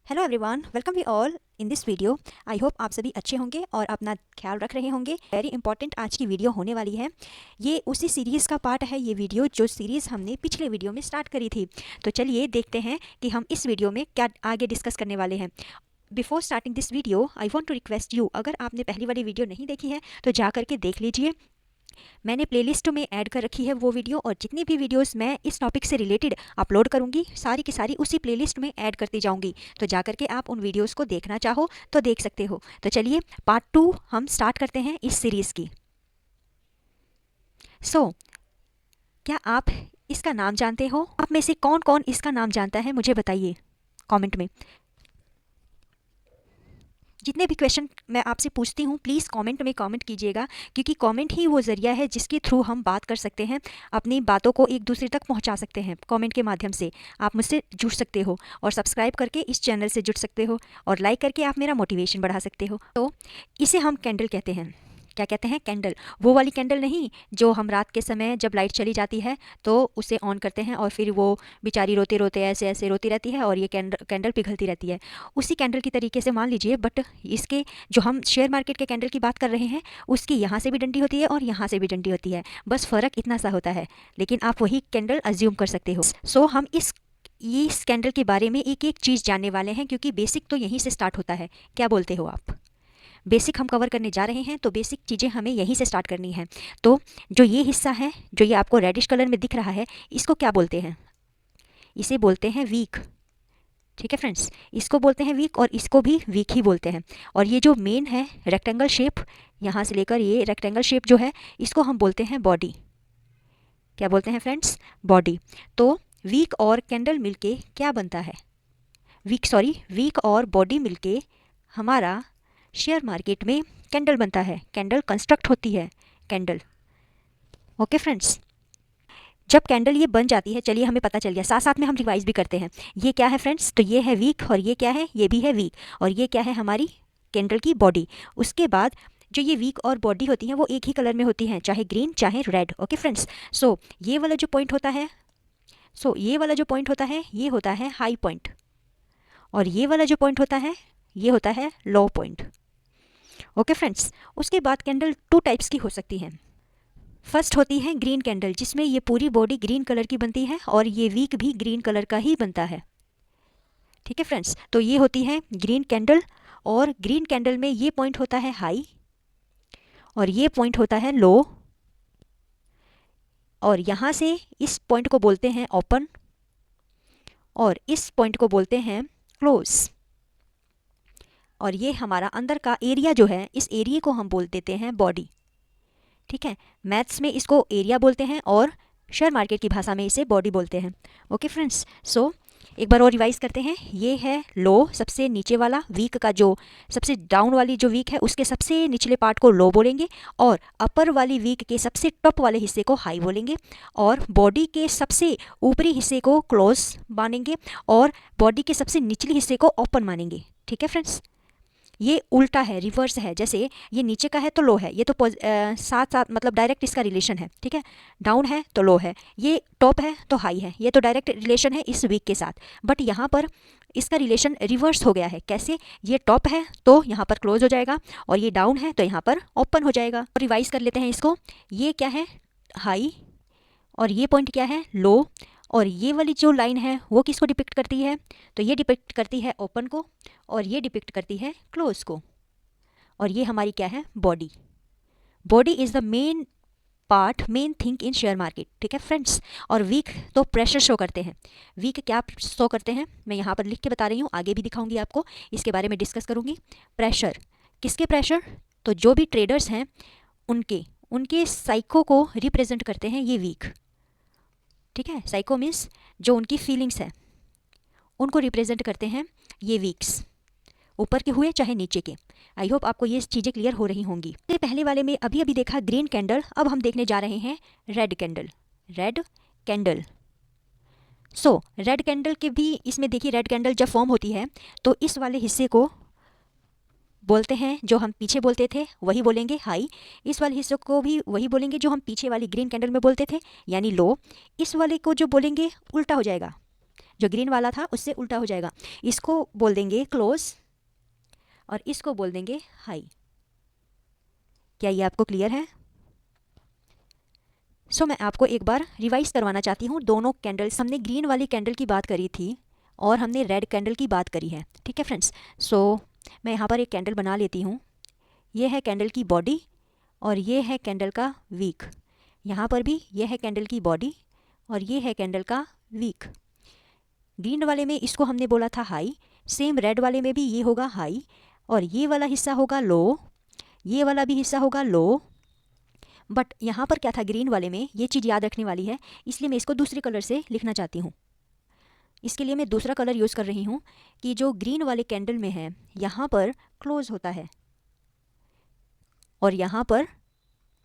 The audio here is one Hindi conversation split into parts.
Hello everyone, welcome you all in this video. I hope आप सभी अच्छे होंगे और अपना ख्याल रख रहे होंगे। वेरी इंपॉर्टेंट आज की वीडियो होने वाली है। ये उसी सीरीज़ का पार्ट है, ये वीडियो जो सीरीज़ हमने पिछले वीडियो में स्टार्ट करी थी। तो चलिए देखते हैं कि हम इस वीडियो में क्या आगे डिस्कस करने वाले हैं। Before starting this video I want to request you, अगर आपने पहली वाली वीडियो नहीं देखी है तो जा करके देख लीजिए। मैंने प्लेलिस्ट में ऐड कर रखी है वो वीडियो, और जितनी भी वीडियोस मैं इस टॉपिक से रिलेटेड अपलोड करूंगी सारी की सारी उसी प्लेलिस्ट में ऐड करती जाऊंगी। तो जा करके आप उन वीडियोस को देखना चाहो तो देख सकते हो। तो चलिए पार्ट 2 हम स्टार्ट करते हैं इस सीरीज़ की। क्या आप इसका नाम जानते हो? आप में से कौन कौन इसका नाम जानता है मुझे बताइए कमेंट में। जितने भी क्वेश्चन मैं आपसे पूछती हूँ प्लीज़ कमेंट में कमेंट कीजिएगा, क्योंकि कमेंट ही वो ज़रिया है जिसके थ्रू हम बात कर सकते हैं, अपनी बातों को एक दूसरे तक पहुँचा सकते हैं। कमेंट के माध्यम से आप मुझसे जुड़ सकते हो और सब्सक्राइब करके इस चैनल से जुड़ सकते हो, और लाइक करके आप मेरा मोटिवेशन बढ़ा सकते हो। तो इसे हम कैंडल कहते हैं। क्या कहते हैं? कैंडल। वो वाली कैंडल नहीं जो हम रात के समय जब लाइट चली जाती है तो उसे ऑन करते हैं और फिर वो बेचारी रोते रोते ऐसे ऐसे रोती रहती है और ये कैंडल पिघलती रहती है। उसी कैंडल की तरीके से मान लीजिए, बट इसके जो हम शेयर मार्केट के कैंडल की बात कर रहे हैं उसकी यहाँ से भी डंडी होती है और यहाँ से भी डंडी होती है, बस फ़र्क इतना सा होता है, लेकिन आप वही कैंडल अज्यूम कर सकते हो। हम इस कैंडल के बारे में एक एक चीज़ जानने वाले हैं, क्योंकि बेसिक तो यहीं से स्टार्ट होता है। क्या बोलते हो आप? बेसिक हम कवर करने जा रहे हैं, तो बेसिक चीज़ें हमें यहीं से स्टार्ट करनी है। तो जो ये हिस्सा है, जो ये आपको रेडिश कलर में दिख रहा है, इसको क्या बोलते हैं? इसे बोलते हैं वीक। ठीक है फ्रेंड्स, इसको बोलते हैं वीक और इसको भी वीक ही बोलते हैं। और ये जो मेन है रेक्टेंगल शेप, यहाँ से लेकर ये रेक्टेंगल शेप जो है, इसको हम बोलते हैं बॉडी। क्या बोलते हैं फ्रेंड्स? बॉडी। तो वीक और कैंडल मिलके क्या बनता है? वीक और बॉडी मिलके हमारा शेयर मार्केट में कैंडल बनता है, कैंडल कंस्ट्रक्ट होती है, कैंडल। ओके फ्रेंड्स, जब कैंडल ये बन जाती है, चलिए हमें पता चल गया, साथ साथ में हम रिवाइज भी करते हैं। ये क्या है फ्रेंड्स? तो ये है वीक, और ये क्या है? ये भी है वीक, और ये क्या है? हमारी कैंडल की बॉडी। उसके बाद जो ये वीक और बॉडी होती हैं वो एक ही कलर में होती हैं, चाहे ग्रीन चाहे रेड। ओके फ्रेंड्स, ये वाला जो पॉइंट होता है, ये वाला जो पॉइंट होता है ये होता है हाई पॉइंट, और ये वाला जो पॉइंट होता है ये होता है लो पॉइंट। ओके फ्रेंड्स, उसके बाद कैंडल 2 टाइप्स की हो सकती हैं। फर्स्ट होती है ग्रीन कैंडल, जिसमें ये पूरी बॉडी ग्रीन कलर की बनती है और ये वीक भी ग्रीन कलर का ही बनता है। ठीक है फ्रेंड्स, तो ये होती है ग्रीन कैंडल, और ग्रीन कैंडल में ये पॉइंट होता है हाई और ये पॉइंट होता है लो, और यहाँ से इस पॉइंट को बोलते हैं ओपन और इस पॉइंट को बोलते हैं क्लोज। और ये हमारा अंदर का एरिया जो है, इस एरिया को हम बोल देते हैं बॉडी। ठीक है, मैथ्स में इसको एरिया बोलते हैं और शेयर मार्केट की भाषा में इसे बॉडी बोलते हैं। ओके फ्रेंड्स, एक बार और रिवाइज करते हैं। ये है लो, सबसे नीचे वाला वीक का जो सबसे डाउन वाली जो वीक है उसके सबसे निचले पार्ट को लो बोलेंगे, और अपर वाली वीक के सबसे टॉप वाले हिस्से को हाई बोलेंगे, और बॉडी के सबसे ऊपरी हिस्से को क्लोज मानेंगे और बॉडी के सबसे निचले हिस्से को ओपन मानेंगे। ठीक है फ्रेंड्स, ये उल्टा है, रिवर्स है। जैसे ये नीचे का है तो लो है, ये तो साथ साथ मतलब डायरेक्ट इसका रिलेशन है। ठीक है, डाउन है तो लो है, ये टॉप है तो हाई है, ये तो डायरेक्ट रिलेशन है इस वीक के साथ। बट यहाँ पर इसका रिलेशन रिवर्स हो गया है। कैसे? ये टॉप है तो यहाँ पर क्लोज हो जाएगा, और ये डाउन है तो यहाँ पर ओपन हो जाएगा। रिवाइज कर लेते हैं इसको। ये क्या है? हाई, और ये पॉइंट क्या है? लो, और ये वाली जो लाइन है वो किसको डिपिक्ट करती है? तो ये डिपिक्ट करती है ओपन को, और ये डिपिक्ट करती है क्लोज को, और ये हमारी क्या है? Body. Body is the main part, main thing in share market. ठीक है फ्रेंड्स, और वीक तो प्रेशर शो करते हैं। वीक क्या शो करते हैं? मैं यहाँ पर लिख के बता रही हूँ, आगे भी दिखाऊंगी आपको, इसके बारे में डिस्कस करूँगी। प्रेशर, किसके प्रेशर? तो जो भी ट्रेडर्स हैं उनके उनके साइको को रिप्रेजेंट करते हैं ये वीक। ठीक है, साइको मीन्स जो उनकी फीलिंग्स है उनको रिप्रेजेंट करते हैं ये वीक्स, ऊपर के हुए चाहे नीचे के। आई होप आपको ये चीज़ें क्लियर हो रही होंगी। पहले वाले में अभी अभी देखा ग्रीन कैंडल, अब हम देखने जा रहे हैं red candle. Red candle, red candle के भी इसमें देखिए, रेड कैंडल जब फॉर्म होती है तो इस वाले हिस्से को बोलते हैं, जो हम पीछे बोलते थे वही बोलेंगे हाई, इस वाले हिस्से को भी वही बोलेंगे जो हम पीछे वाली ग्रीन कैंडल में बोलते थे, यानी लो। इस वाले को जो बोलेंगे उल्टा हो जाएगा, जो ग्रीन वाला था उससे उल्टा हो जाएगा। इसको बोल देंगे क्लोज और इसको बोल देंगे हाई। क्या ये आपको क्लियर है? मैं आपको एक बार रिवाइज करवाना चाहती हूँ। दोनों कैंडल्स, हमने ग्रीन वाली कैंडल की बात करी थी और हमने रेड कैंडल की बात करी है, ठीक है फ्रेंड्स। मैं यहाँ पर एक कैंडल बना लेती हूँ। ये है कैंडल की बॉडी और ये है कैंडल का वीक। यहाँ पर भी ये है कैंडल की बॉडी और ये है कैंडल का वीक। ग्रीन वाले में इसको हमने बोला था हाई, सेम रेड वाले में भी ये होगा हाई और ये वाला हिस्सा होगा लो, ये वाला भी हिस्सा होगा लो। बट यहाँ पर क्या था ग्रीन वाले में, ये चीज़ याद रखने वाली है, इसलिए मैं इसको दूसरे कलर से लिखना चाहती हूँ। इसके लिए मैं दूसरा कलर यूज़ कर रही हूँ कि जो ग्रीन वाले कैंडल में है यहाँ पर क्लोज होता है और यहाँ पर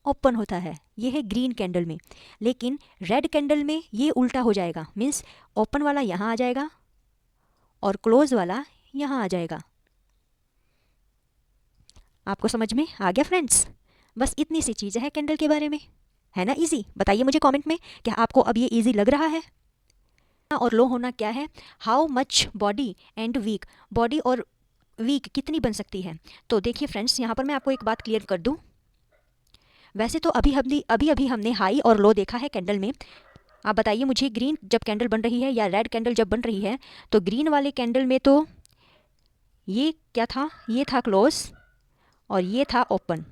ओपन होता है। ये है ग्रीन कैंडल में। लेकिन रेड कैंडल में ये उल्टा हो जाएगा, मीन्स ओपन वाला यहाँ आ जाएगा और क्लोज वाला यहाँ आ जाएगा। आपको समझ में आ गया फ्रेंड्स? बस इतनी सी चीज़ है कैंडल के बारे में, है ना इजी? बताइए मुझे कमेंट में, क्या आपको अब ये इजी लग रहा है? और लो होना क्या है, how much body and weak, body और वीक कितनी बन सकती है। तो देखिए फ्रेंड्स, यहाँ पर मैं आपको एक बात क्लियर कर दूँ। वैसे तो अभी हमने हाई और लो देखा है कैंडल में। आप बताइए मुझे, ग्रीन जब कैंडल बन रही है या रेड कैंडल जब बन रही है, तो ग्रीन वाले कैंडल में तो ये क्या था, ये था क्लोज और ये था ओपन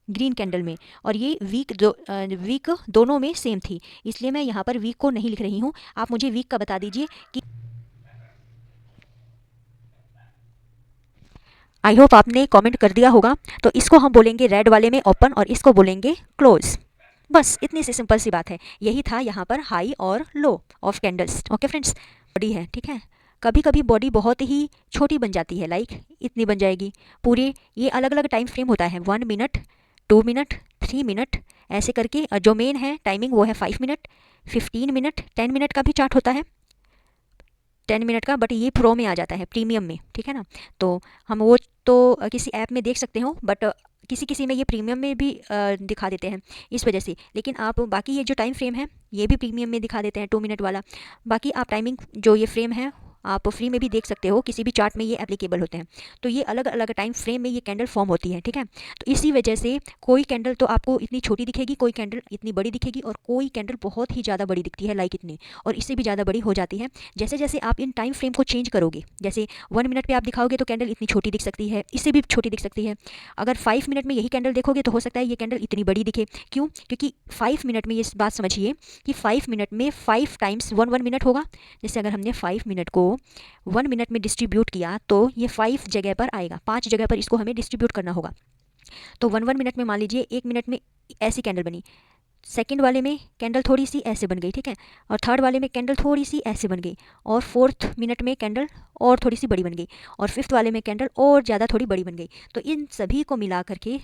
ग्रीन कैंडल में, और ये वीक दोनों में सेम थी। इसलिए मैं यहाँ पर वीक को नहीं लिख रही हूँ। आप मुझे वीक का बता दीजिए कि आई होप आपने कमेंट कर दिया होगा। तो इसको हम बोलेंगे रेड वाले में ओपन और इसको बोलेंगे क्लोज। बस इतनी सी सिंपल सी बात है। यही था यहाँ पर हाई और low of candles. Okay friends, body है, ठीक है। कभी कभी बॉडी बहुत ही छोटी बन जाती है, लाइक इतनी बन जाएगी पूरी। ये अलग अलग टाइम फ्रेम होता है, 1 मिनट, 2 मिनट, 3 मिनट, ऐसे करके। जो मेन है टाइमिंग वो है 5 मिनट, 15 मिनट, 10 मिनट का भी चार्ट होता है, 10 मिनट का, बट ये प्रो में आ जाता है, प्रीमियम में, ठीक है ना। तो हम वो तो किसी ऐप में देख सकते हो, बट किसी किसी में ये प्रीमियम में भी दिखा देते हैं इस वजह से। लेकिन आप बाकी ये जो टाइम फ्रेम है ये भी प्रीमियम में दिखा देते हैं, 2 मिनट वाला। बाकी आप टाइमिंग जो ये फ्रेम है आप फ्री में भी देख सकते हो, किसी भी चार्ट में ये एप्लीकेबल होते हैं। तो ये अलग अलग टाइम फ्रेम में ये कैंडल फॉर्म होती है, ठीक है। तो इसी वजह से कोई कैंडल तो आपको इतनी छोटी दिखेगी, कोई कैंडल इतनी बड़ी दिखेगी, और कोई कैंडल बहुत ही ज़्यादा बड़ी दिखती है, लाइक इतनी, और इससे भी ज़्यादा बड़ी हो जाती है। जैसे जैसे आप इन टाइम फ्रेम को चेंज करोगे, जैसे 1 मिनट पे आप दिखाओगे तो कैंडल इतनी छोटी दिख सकती है, इससे भी छोटी दिख सकती है। अगर 5 मिनट में यही कैंडल देखोगे तो हो सकता है ये कैंडल इतनी बड़ी दिखे। क्यों? क्योंकि 5 मिनट में, ये बात समझिए कि 5 मिनट में 5 टाइम्स 1 मिनट होगा। जैसे अगर हमने 5 मिनट को 1 मिनट में डिस्ट्रीब्यूट किया तो ये 5 जगह पर आएगा, 5 जगह पर इसको हमें डिस्ट्रीब्यूट करना होगा। तो 1 मिनट में मान लीजिए 1 मिनट में ऐसी कैंडल बनी, सेकंड वाले में कैंडल थोड़ी सी ऐसे बन गई, ठीक है, और थर्ड वाले में कैंडल थोड़ी सी ऐसे बन गई, और 4th मिनट में कैंडल और थोड़ी सी बड़ी बन गई, और 5th वाले में कैंडल और ज़्यादा थोड़ी बड़ी बन गई। तो इन सभी को मिला करके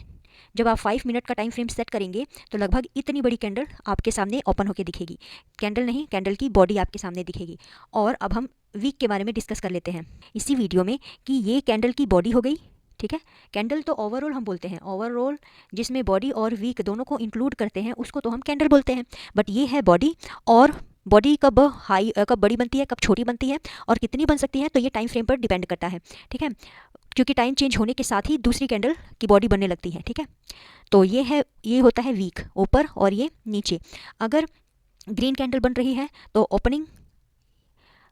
जब आप 5 मिनट का टाइम फ्रेम सेट करेंगे तो लगभग इतनी बड़ी कैंडल आपके सामने ओपन होकर दिखेगी। कैंडल नहीं, कैंडल की बॉडी आपके सामने दिखेगी। और अब हम वीक के बारे में डिस्कस कर लेते हैं इसी वीडियो में कि ये कैंडल की बॉडी हो गई, ठीक है। कैंडल तो ओवरऑल हम बोलते हैं, ओवरऑल जिसमें बॉडी और वीक दोनों को इंक्लूड करते हैं उसको तो हम कैंडल बोलते हैं। बट ये है बॉडी, और बॉडी कब बड़ी बनती है, कब छोटी बनती है, और कितनी बन सकती है, तो ये टाइम फ्रेम पर डिपेंड करता है, ठीक है। क्योंकि टाइम चेंज होने के साथ ही दूसरी कैंडल की बॉडी बनने लगती है, ठीक है। तो ये होता है वीक, ऊपर, और ये नीचे। अगर ग्रीन कैंडल बन रही है तो ओपनिंग,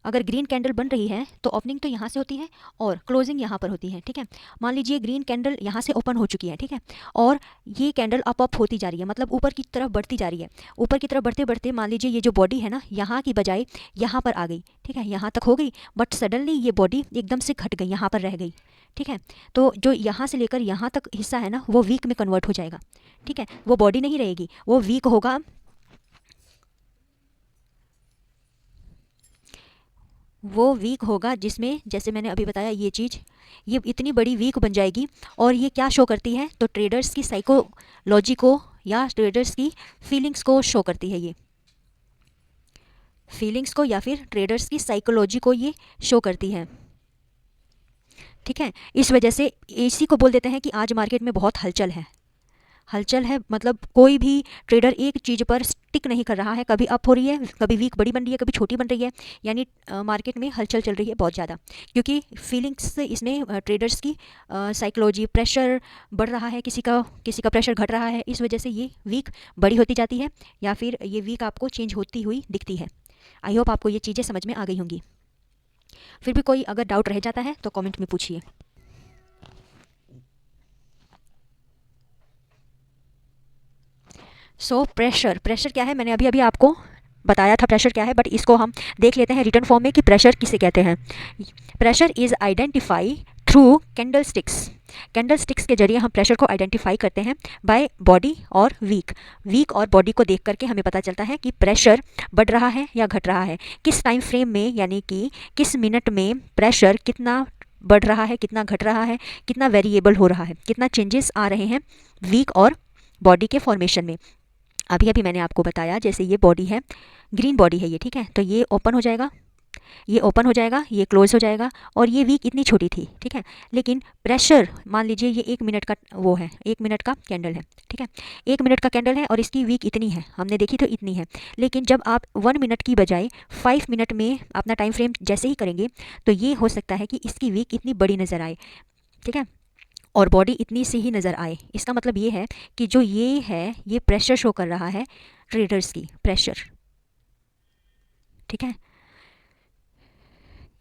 अगर ग्रीन कैंडल बन रही है तो ओपनिंग तो यहाँ से होती है और क्लोजिंग यहाँ पर होती है, ठीक है। मान लीजिए ग्रीन कैंडल यहाँ से ओपन हो चुकी है, ठीक है, और ये कैंडल अप होती जा रही है, मतलब ऊपर की तरफ बढ़ती जा रही है। ऊपर की तरफ बढ़ते बढ़ते मान लीजिए ये जो बॉडी है ना, यहाँ की बजाय यहाँ पर आ गई, ठीक है, यहाँ तक हो गई, बट सडनली ये बॉडी एकदम से घट गई, यहाँ पर रह गई, ठीक है। तो जो यहाँ से लेकर यहाँ तक हिस्सा है ना वो वीक में कन्वर्ट हो जाएगा, ठीक है। वो बॉडी नहीं रहेगी, वो वीक होगा। वो वीक होगा जिसमें, जैसे मैंने अभी बताया, ये चीज़ ये इतनी बड़ी वीक बन जाएगी। और ये क्या शो करती है, तो ट्रेडर्स की साइकोलॉजी को या ट्रेडर्स की फीलिंग्स को शो करती है। ये फीलिंग्स को या फिर ट्रेडर्स की साइकोलॉजी को ये शो करती है, ठीक है। इस वजह से इसी को बोल देते हैं कि आज मार्केट में बहुत हलचल है, हलचल है, मतलब कोई भी ट्रेडर एक चीज़ पर स्टिक नहीं कर रहा है, कभी अप हो रही है, कभी वीक बड़ी बन रही है, कभी छोटी बन रही है, यानी मार्केट में हलचल चल रही है बहुत ज़्यादा, क्योंकि फीलिंग्स इसमें ट्रेडर्स की साइकोलॉजी, प्रेशर बढ़ रहा है, किसी का प्रेशर घट रहा है, इस वजह से ये वीक बड़ी होती जाती है या फिर ये वीक आपको चेंज होती हुई दिखती है। आई होप आपको ये चीज़ें समझ में आ गई होंगी। फिर भी कोई अगर डाउट रह जाता है तो कमेंट में पूछिए। सो प्रेशर क्या है, मैंने अभी अभी आपको बताया था प्रेशर क्या है, बट इसको हम देख लेते हैं रिटर्न फॉर्म में कि प्रेशर किसे कहते हैं। Pressure is identify through candle sticks के जरिए हम प्रेशर को आइडेंटिफाई करते हैं बाय बॉडी और वीक और बॉडी को देख करके हमें पता चलता है कि प्रेशर बढ़ रहा है या घट रहा है, किस टाइम फ्रेम में, यानी कि किस मिनट में प्रेशर कितना बढ़ रहा है, कितना घट रहा है, कितना वेरिएबल हो रहा है, कितना चेंजेस आ रहे हैं वीक और बॉडी के फॉर्मेशन में। अभी अभी मैंने आपको बताया, जैसे ये बॉडी है, ग्रीन बॉडी है ये, ठीक है, तो ये ओपन हो जाएगा, ये ओपन हो जाएगा, ये क्लोज हो जाएगा, और ये वीक इतनी छोटी थी, ठीक है, लेकिन प्रेशर मान लीजिए ये 1 मिनट का वो है, 1 मिनट का कैंडल है, ठीक है, 1 मिनट का कैंडल है और इसकी वीक इतनी है, हमने देखी तो इतनी है, लेकिन जब आप 1 मिनट की बजाय 5 मिनट में अपना टाइम फ्रेम जैसे ही करेंगे तो ये हो सकता है कि इसकी वीक इतनी बड़ी नज़र आए, ठीक है, और बॉडी इतनी सी ही नज़र आए। इसका मतलब ये है कि जो ये है ये प्रेशर शो कर रहा है ट्रेडर्स की, प्रेशर, ठीक है,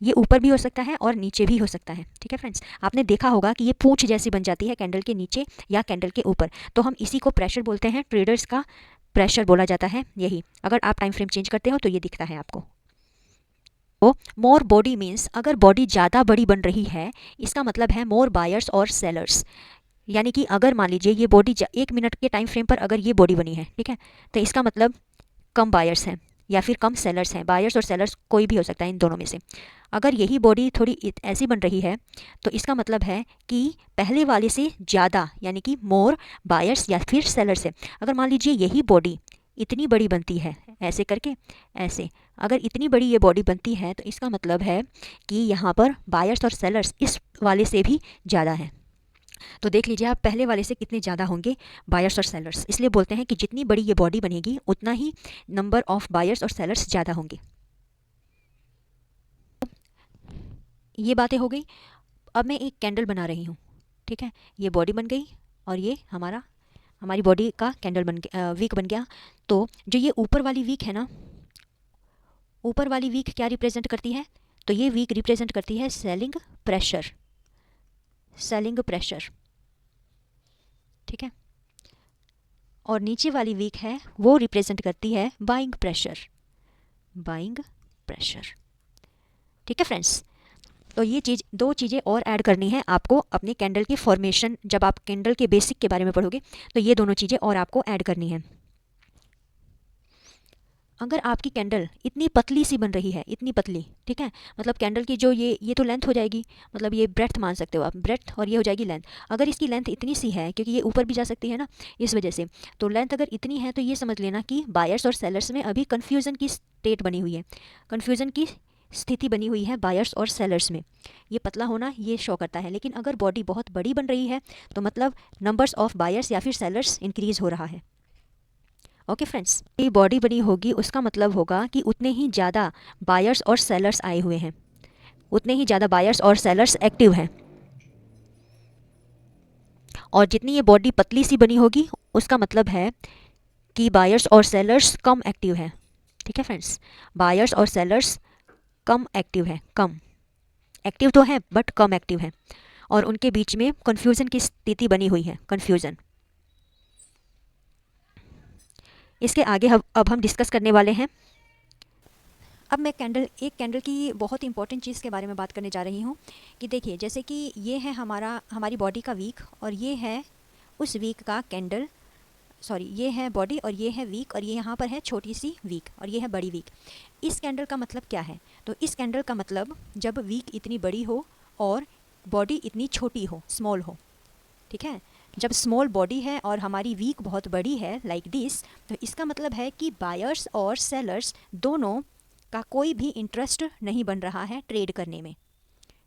ये ऊपर भी हो सकता है और नीचे भी हो सकता है, ठीक है फ्रेंड्स। आपने देखा होगा कि ये पूंछ जैसी बन जाती है कैंडल के नीचे या कैंडल के ऊपर, तो हम इसी को प्रेशर बोलते हैं, ट्रेडर्स का प्रेशर बोला जाता है यही। अगर आप टाइम फ्रेम चेंज करते हो तो ये दिखता है आपको। तो मोर बॉडी मीन्स अगर बॉडी ज़्यादा बड़ी बन रही है, इसका मतलब है मोर बायर्स और सेलर्स, यानी कि अगर मान लीजिए ये बॉडी 1 मिनट के टाइम फ्रेम पर अगर ये बॉडी बनी है, ठीक है, तो इसका मतलब कम बायर्स हैं या फिर कम सेलर्स हैं। बायर्स और सेलर्स कोई भी हो सकता है इन दोनों में से। अगर यही बॉडी थोड़ी ऐसी बन रही है तो इसका मतलब है कि पहले वाले से ज़्यादा, यानी कि मोर बायर्स या फिर सेलर्स है। अगर मान लीजिए यही बॉडी इतनी बड़ी बनती है, ऐसे करके, ऐसे अगर इतनी बड़ी ये बॉडी बनती है तो इसका मतलब है कि यहाँ पर बायर्स और सेलर्स इस वाले से भी ज़्यादा हैं। तो देख लीजिए आप पहले वाले से कितने ज़्यादा होंगे बायर्स और सेलर्स, इसलिए बोलते हैं कि जितनी बड़ी ये बॉडी बनेगी उतना ही नंबर ऑफ बायर्स और सेलर्स ज़्यादा होंगे। ये बातें हो गई। अब मैं एक कैंडल बना रही हूँ, ठीक है, ये बॉडी बन गई और ये हमारी बॉडी का कैंडल बन गया, वीक बन गया। तो जो ये ऊपर वाली वीक है ना, ऊपर वाली वीक क्या रिप्रेजेंट करती है, तो ये वीक रिप्रेजेंट करती है सेलिंग प्रेशर, ठीक है, और नीचे वाली वीक है वो रिप्रेजेंट करती है बाइंग प्रेशर, ठीक है फ्रेंड्स। तो ये दो चीज़ें और ऐड करनी है आपको अपनी कैंडल की फॉर्मेशन, जब आप कैंडल के बेसिक के बारे में पढ़ोगे तो ये दोनों चीज़ें और आपको ऐड करनी है। अगर आपकी कैंडल इतनी पतली सी बन रही है, इतनी पतली, ठीक है, मतलब कैंडल की जो ये तो लेंथ हो जाएगी, मतलब ये ब्रेथ मान सकते हो आप, ब्रेथ, और ये हो जाएगी लेंथ। अगर इसकी लेंथ इतनी सी है, क्योंकि ये ऊपर भी जा सकती है ना इस वजह से, तो लेंथ अगर इतनी है तो ये समझ लेना कि बायर्स और सेलर्स में अभी कन्फ्यूज़न की स्टेट बनी हुई है, कन्फ्यूज़न की स्थिति बनी हुई है बायर्स और सेलर्स में। ये पतला होना ये शो करता है, लेकिन अगर बॉडी बहुत बड़ी बन रही है तो मतलब नंबर्स ऑफ बायर्स या फिर सेलर्स इंक्रीज़ हो रहा है। ओके फ्रेंड्स, ये बॉडी बनी होगी उसका मतलब होगा कि उतने ही ज़्यादा बायर्स और सेलर्स आए हुए हैं, उतने ही ज़्यादा बायर्स और सेलर्स एक्टिव हैं। और जितनी ये बॉडी पतली सी बनी होगी उसका मतलब है कि बायर्स और सेलर्स कम एक्टिव हैं, ठीक है फ्रेंड्स, बायर्स और सेलर्स कम एक्टिव है, कम एक्टिव तो है बट कम एक्टिव है, और उनके बीच में कन्फ्यूज़न की स्थिति बनी हुई है, कन्फ्यूज़न। इसके आगे अब हम डिस्कस करने वाले हैं। अब मैं एक कैंडल की बहुत इंपॉर्टेंट चीज़ के बारे में बात करने जा रही हूँ कि देखिए, जैसे कि ये है हमारी बॉडी का वीक, और ये है उस वीक का कैंडल, सॉरी, ये है बॉडी और ये है वीक, और ये यहाँ पर है छोटी सी वीक और ये है बड़ी वीक। इस कैंडल का मतलब क्या है, तो इस कैंडल का मतलब जब वीक इतनी बड़ी हो और बॉडी इतनी छोटी हो, स्मॉल हो, ठीक है, जब स्मॉल बॉडी है और हमारी वीक बहुत बड़ी है लाइक दिस, तो इसका मतलब है कि बायर्स और सेलर्स दोनों का कोई भी इंटरेस्ट नहीं बन रहा है ट्रेड करने में,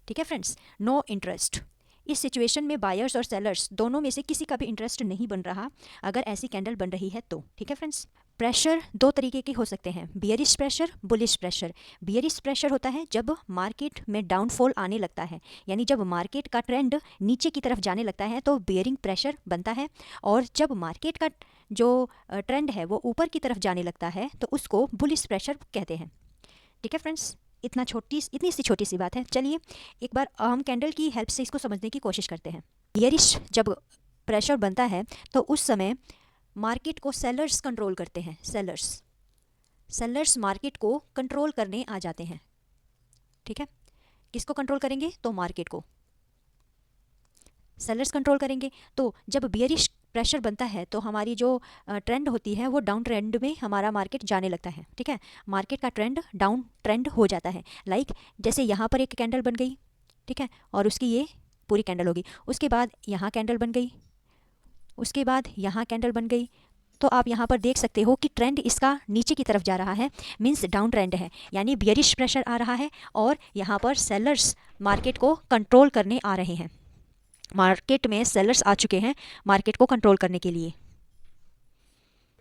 ठीक है फ्रेंड्स, नो इंटरेस्ट। इस सिचुएशन में बायर्स और सेलर्स दोनों में से किसी का भी इंटरेस्ट नहीं बन रहा अगर ऐसी कैंडल बन रही है तो। ठीक है फ्रेंड्स, प्रेशर दो तरीके के हो सकते हैं, bearish pressure, bullish pressure. Bearish pressure होता है जब मार्केट में डाउनफॉल आने लगता है, यानी जब मार्केट का ट्रेंड नीचे की तरफ जाने लगता है तो बियरिंग प्रेशर बनता है, और जब मार्केट का जो ट्रेंड है वो ऊपर की तरफ जाने लगता है तो उसको बुलिश प्रेशर कहते हैं। ठीक है फ्रेंड्स, इतनी सी छोटी सी बात है। चलिए एक बार हम कैंडल की हेल्प से इसको समझने की कोशिश करते हैं। बियरिश जब प्रेशर बनता है तो उस समय मार्केट को सेलर्स कंट्रोल करते हैं। सेलर्स मार्केट को कंट्रोल करने आ जाते हैं। ठीक है, किसको कंट्रोल करेंगे? तो मार्केट को सेलर्स कंट्रोल करेंगे। तो जब बियरिश प्रेशर बनता है तो हमारी जो ट्रेंड होती है वो डाउन ट्रेंड में हमारा मार्केट जाने लगता है। ठीक है, मार्केट का ट्रेंड डाउन ट्रेंड हो जाता है। लाइक जैसे यहाँ पर एक कैंडल बन गई, ठीक है, और उसकी ये पूरी कैंडल होगी, उसके बाद यहाँ कैंडल बन गई, उसके बाद यहाँ कैंडल बन गई, तो आप यहाँ पर देख सकते हो कि ट्रेंड इसका नीचे की तरफ जा रहा है, मींस डाउन ट्रेंड है, यानी बियरिश प्रेशर आ रहा है और यहाँ पर सेलर्स मार्केट को कंट्रोल करने आ रहे हैं। मार्केट में सेलर्स आ चुके हैं मार्केट को कंट्रोल करने के लिए।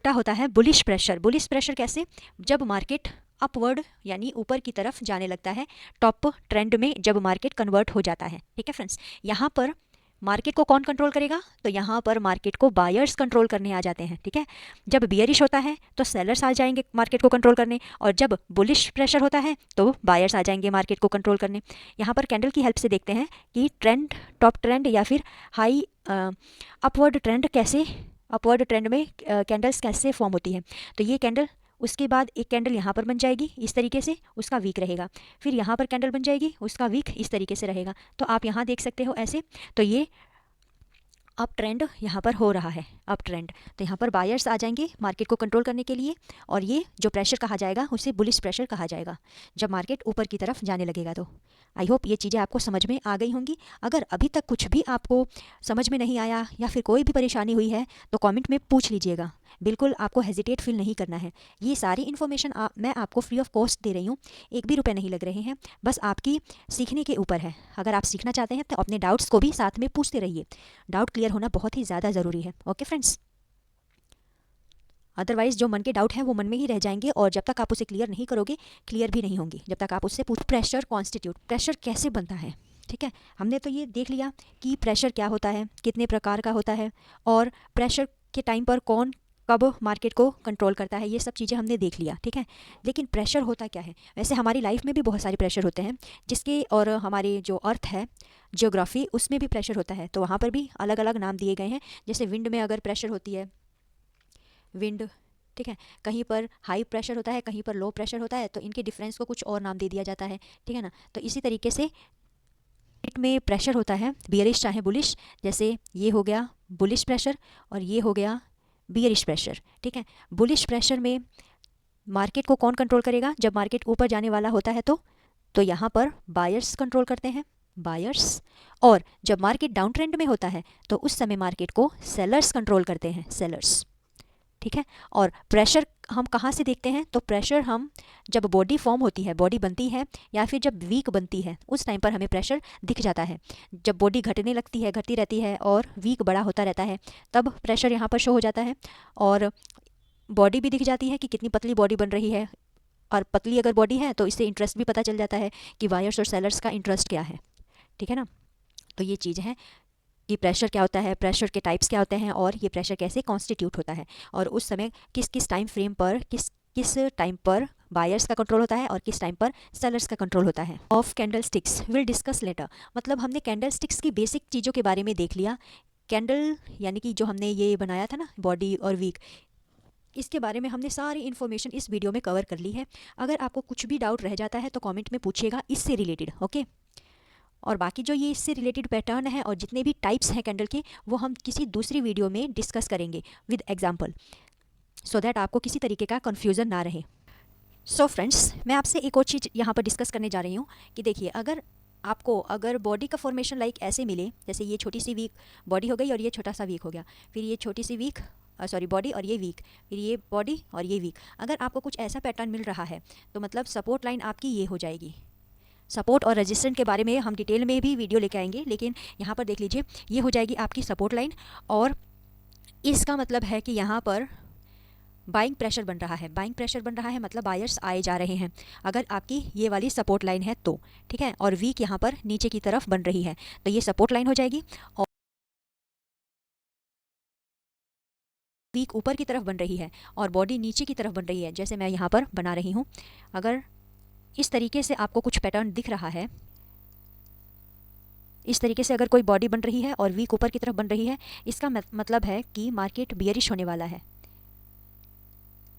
होता है बुलिश प्रेशर। बुलिश प्रेशर कैसे? जब मार्केट अपवर्ड यानी ऊपर की तरफ जाने लगता है, टॉप ट्रेंड में जब मार्केट कन्वर्ट हो जाता है। ठीक है फ्रेंड्स, यहाँ पर मार्केट को कौन कंट्रोल करेगा? तो यहाँ पर मार्केट को बायर्स कंट्रोल करने आ जाते हैं। ठीक है, जब बियरिश होता है तो सेलर्स आ जाएंगे मार्केट को कंट्रोल करने, और जब बुलिश प्रेशर होता है तो बायर्स आ जाएंगे मार्केट को कंट्रोल करने। यहाँ पर कैंडल की हेल्प से देखते हैं कि ट्रेंड, टॉप ट्रेंड या फिर हाई अपवर्ड ट्रेंड कैसे, अपवर्ड ट्रेंड में कैंडल्स कैसे फॉर्म होती है। तो ये कैंडल, उसके बाद एक कैंडल यहाँ पर बन जाएगी इस तरीके से, उसका वीक रहेगा, फिर यहाँ पर कैंडल बन जाएगी, उसका वीक इस तरीके से रहेगा। तो आप यहाँ देख सकते हो ऐसे। तो ये अप ट्रेंड यहाँ पर हो रहा है, अप ट्रेंड, तो यहाँ पर बायर्स आ जाएंगे मार्केट को कंट्रोल करने के लिए, और ये जो प्रेशर कहा जाएगा उसे बुलिश प्रेशर कहा जाएगा जब मार्केट ऊपर की तरफ जाने लगेगा। तो आई होप ये चीज़ें आपको समझ में आ गई होंगी। अगर अभी तक कुछ भी आपको समझ में नहीं आया या फिर कोई भी परेशानी हुई है तो कमेंट में पूछ लीजिएगा, बिल्कुल आपको हेजिटेट फील नहीं करना है। ये सारी इन्फॉर्मेशन मैं आपको फ्री ऑफ कॉस्ट दे रही हूँ, एक भी रुपये नहीं लग रहे हैं, बस आपकी सीखने के ऊपर है। अगर आप सीखना चाहते हैं तो अपने डाउट्स को भी साथ में पूछते रहिए, डाउट क्लियर होना बहुत ही ज़्यादा ज़रूरी है। ओके फ्रेंड्स, अदरवाइज जो मन के डाउट हैं वो मन में ही रह जाएंगे, और जब तक आप उसे क्लियर नहीं करोगे, क्लियर भी नहीं होंगी जब तक आप उससे पूछ। प्रेशर कॉन्स्टिट्यूट, प्रेशर कैसे बनता है? ठीक है, हमने तो ये देख लिया कि प्रेशर क्या होता है, कितने प्रकार का होता है, और प्रेशर के टाइम पर कौन कब मार्केट को कंट्रोल करता है, ये सब चीज़ें हमने देख लिया। ठीक है, लेकिन प्रेशर होता क्या है? वैसे हमारी लाइफ में भी बहुत सारे प्रेशर होते हैं जिसके, और हमारे जो अर्थ है, जियोग्राफी, उसमें भी प्रेशर होता है, तो वहाँ पर भी अलग अलग नाम दिए गए हैं। जैसे विंड में अगर प्रेशर होती है, विंड, ठीक है, कहीं पर हाई प्रेशर होता है, कहीं पर लो प्रेशर होता है, तो इनके डिफरेंस को कुछ और नाम दे दिया जाता है। ठीक है ना, तो इसी तरीके से में प्रेशर होता है, बियरिश चाहे बुलिश, जैसे ये हो गया बुलिश प्रेशर और ये हो गया बियरिश प्रेशर। ठीक है, बुलिश प्रेशर में मार्केट को कौन कंट्रोल करेगा? जब मार्केट ऊपर जाने वाला होता है तो यहाँ पर बायर्स कंट्रोल करते हैं, बायर्स, और जब मार्केट डाउन ट्रेंड में होता है तो उस समय मार्केट को सेलर्स कंट्रोल करते हैं, सेलर्स। ठीक है, और प्रेशर हम कहाँ से देखते हैं? तो प्रेशर हम जब बॉडी फॉर्म होती है, बॉडी बनती है, या फिर जब वीक बनती है, उस टाइम पर हमें प्रेशर दिख जाता है। जब बॉडी घटने लगती है, घटती रहती है, और वीक बड़ा होता रहता है, तब प्रेशर यहाँ पर शो हो जाता है, और बॉडी भी दिख जाती है कि कितनी पतली बॉडी बन रही है, और पतली अगर बॉडी है तो इससे इंटरेस्ट भी पता चल जाता है कि बायर्स और सेलर्स का इंटरेस्ट क्या है। ठीक है ना, तो ये चीज़ है कि प्रेशर क्या होता है, प्रेशर के टाइप्स क्या होते हैं, और ये प्रेशर कैसे कॉन्स्टिट्यूट होता है, और उस समय किस किस टाइम फ्रेम पर, किस टाइम पर बायर्स का कंट्रोल होता है और किस टाइम पर सेलर्स का कंट्रोल होता है। Of candle sticks will discuss later, मतलब हमने कैंडल स्टिक्स की बेसिक चीज़ों के बारे में देख लिया। कैंडल यानी कि जो हमने ये बनाया था ना, बॉडी और वीक, इसके बारे में हमने सारी इन्फॉर्मेशन इस वीडियो में कवर कर ली है। अगर आपको कुछ भी डाउट रह जाता है तो कमेंट में पूछिएगा इससे रिलेटेड। ओके, और बाकी जो ये इससे रिलेटेड पैटर्न है और जितने भी टाइप्स हैं कैंडल के, वो हम किसी दूसरी वीडियो में डिस्कस करेंगे विद एग्जांपल, सो दैट आपको किसी तरीके का कन्फ्यूज़न ना रहे। सो फ्रेंड्स, मैं आपसे एक और चीज़ यहाँ पर डिस्कस करने जा रही हूँ कि देखिए, अगर बॉडी का फॉर्मेशन लाइक ऐसे मिले, जैसे ये छोटी सी वीक बॉडी हो गई और ये छोटा सा वीक हो गया, फिर ये छोटी सी वीक बॉडी और ये वीक, फिर ये बॉडी और ये वीक, अगर आपको कुछ ऐसा पैटर्न मिल रहा है तो मतलब सपोर्ट लाइन आपकी ये हो जाएगी, सपोर्ट और रेजिस्टेंस के बारे में हम डिटेल में भी वीडियो लेके आएंगे, लेकिन यहाँ पर देख लीजिए, ये हो जाएगी आपकी सपोर्ट लाइन और इसका मतलब है कि यहाँ पर बाइंग प्रेशर बन रहा है। बाइंग प्रेशर बन रहा है मतलब बायर्स आए जा रहे हैं अगर आपकी ये वाली सपोर्ट लाइन है तो, ठीक है। और वीक यहाँ पर नीचे की तरफ बन रही है तो ये सपोर्ट लाइन हो जाएगी और वीक ऊपर की तरफ बन रही है और बॉडी नीचे की तरफ बन रही है, जैसे मैं यहाँ पर बना रही हूँ। अगर इस तरीके से आपको कुछ पैटर्न दिख रहा है, इस तरीके से अगर कोई बॉडी बन रही है और वीक ऊपर की तरफ बन रही है, इसका मतलब है कि मार्केट बियरिश होने वाला है।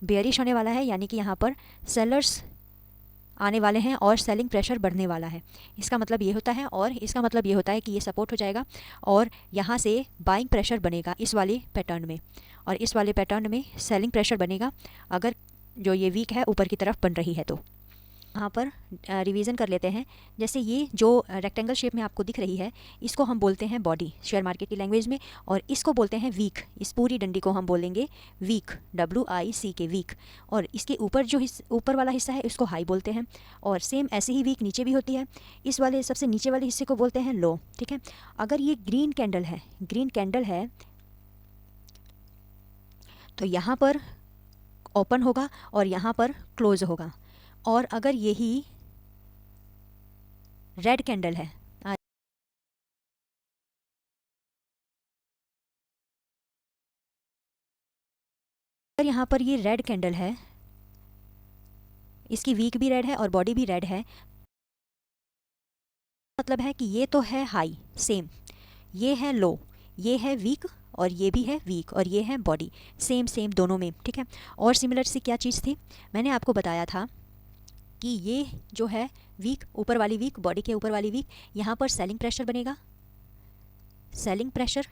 बेयरिश होने वाला है यानी कि यहाँ पर सेलर्स आने वाले हैं और सेलिंग प्रेशर बढ़ने वाला है, इसका मतलब ये होता है। और इसका मतलब ये होता है कि ये सपोर्ट हो जाएगा और यहाँ से बाइंग प्रेशर बनेगा इस वाले पैटर्न में, और इस वाले पैटर्न में सेलिंग प्रेशर बनेगा अगर जो ये वीक है ऊपर की तरफ बन रही है तो। यहाँ पर रिवीजन कर लेते हैं। जैसे ये जो रेक्टेंगल शेप में आपको दिख रही है, इसको हम बोलते हैं बॉडी शेयर मार्केट की लैंग्वेज में, और इसको बोलते हैं वीक। इस पूरी डंडी को हम बोलेंगे वीक, WIC वीक। और इसके ऊपर जो ऊपर वाला हिस्सा है इसको हाई बोलते हैं, और सेम ऐसे ही वीक नीचे भी होती है। इस वाले सबसे नीचे वाले हिस्से को बोलते हैं लो, ठीक है। अगर ये ग्रीन कैंडल है तो यहाँ पर ओपन होगा और यहाँ पर क्लोज होगा। और अगर यही रेड कैंडल है, अगर यहाँ पर ये रेड कैंडल है, इसकी वीक भी रेड है और बॉडी भी रेड है, मतलब है कि ये तो है हाई सेम, ये है लो, ये है वीक और ये भी है वीक, और ये है बॉडी सेम दोनों में, ठीक है। और सिमिलर सी क्या चीज़ थी, मैंने आपको बताया था कि ये जो है वीक, ऊपर वाली वीक, बॉडी के ऊपर वाली वीक, यहाँ पर सेलिंग प्रेशर बनेगा, सेलिंग प्रेशर।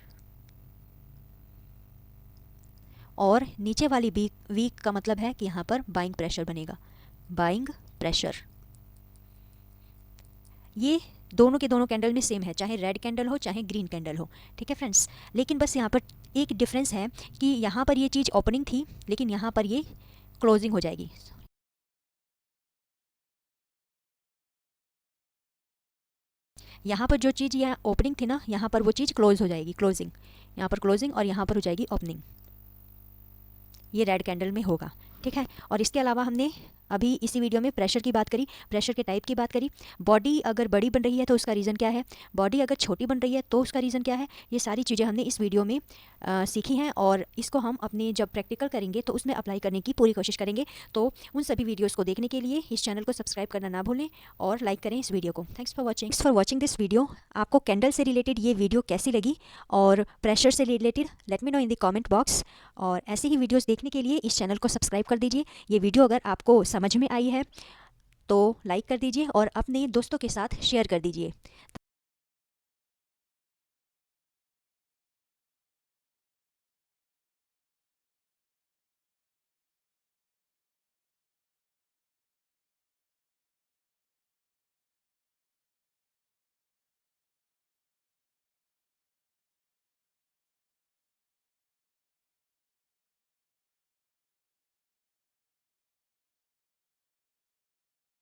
और नीचे वाली वीक का मतलब है कि यहाँ पर बाइंग प्रेशर बनेगा, बाइंग प्रेशर। ये दोनों के दोनों कैंडल में सेम है, चाहे रेड कैंडल हो चाहे ग्रीन कैंडल हो, ठीक है फ्रेंड्स। लेकिन बस यहाँ पर एक डिफरेंस है कि यहाँ पर ये चीज़ ओपनिंग थी लेकिन यहाँ पर ये क्लोजिंग हो जाएगी। यहाँ पर जो चीज़ यहाँ ओपनिंग थी ना, यहाँ पर वो चीज़ क्लोज हो जाएगी, क्लोजिंग। यहाँ पर क्लोजिंग और यहाँ पर हो जाएगी ओपनिंग। ये रेड कैंडल में होगा, ठीक है। और इसके अलावा हमने अभी इसी वीडियो में प्रेशर की बात करी, प्रेशर के टाइप की बात करी। बॉडी अगर बड़ी बन रही है तो उसका रीज़न क्या है, बॉडी अगर छोटी बन रही है तो उसका रीज़न क्या है, ये सारी चीज़ें हमने इस वीडियो में सीखी हैं और इसको हम अपने जब प्रैक्टिकल करेंगे तो उसमें अप्लाई करने की पूरी कोशिश करेंगे। तो उन सभी वीडियोज़ को देखने के लिए इस चैनल को सब्सक्राइब करना ना भूलें और लाइक करें इस वीडियो को। Thanks for watching this video. आपको कैंडल से रिलेटेड ये वीडियो कैसी लगी और प्रेशर से related let me know in the comment box. और ऐसे ही वीडियोज़ देखने के लिए इस चैनल को सब्सक्राइब कर दीजिए। ये वीडियो अगर आपको समझ में आई है तो लाइक कर दीजिए और अपने दोस्तों के साथ शेयर कर दीजिए।